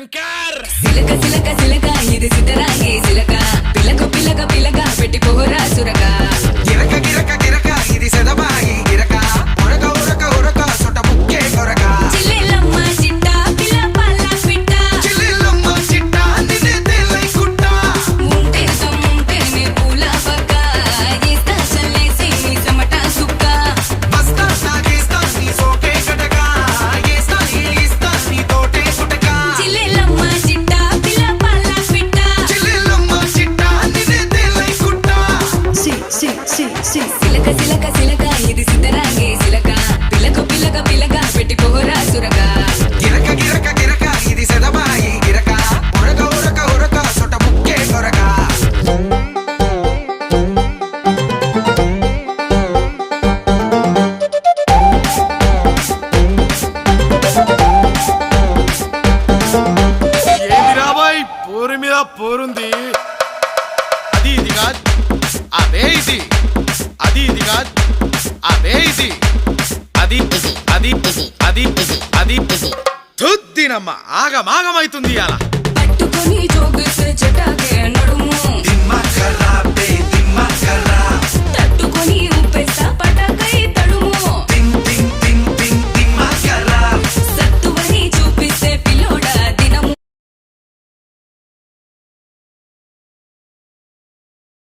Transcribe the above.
శంకర్ సిలక సిలక సిలక ఇది సిద్ధరాగే సిలక పిలక పిలక పిలక పెట్టి పోరా సురక గిరక గిరక గిరక ఇది సెదబాయి గిరక ఉరక ఉరక ఉరక సొట ముక్కే కొరక చిల్లెలమ్మ చిట్ట పిల్ల పల్ల పిట్ట చిల్లెలమ్మ చిట్ట నిన్నే తెల్లై కుట్ట ముంటే సొమ్ముంటేనే పూల పక్క ఏస్తా చల్లేసి నీ సమట సుక్క బస్తా సాగేస్తా నీ సోకే కటక ఏస్తా ఏస్తా నీ తోటే కుటక చిల్లెలమ్మ చిట్ట పిల్ల పల్ల పిట్ట చిల్లెలమ్మ చిట్ట నిన్నే తెల్లై కుట్ట సిలక సిలక సిలక ఇది సిద్ధరాగే సిలక పిలక పిలక పిలక పెట్టి పోరా సురక గిరక గిరక గిరక ఇది సెదబాయి గిరక ఉరక ఉరక ఉరక సొట ముక్కే కొరక ఏంది రాబాయ్ పోరు మీద పోరుంది అది ఇది కాదు అదే ఇది అది ఇది కాదు అదే ఇది అది అది అది అది తుద్దినమ్మ ఆగమాగమైతుంది అలా పట్టుకొని జోగు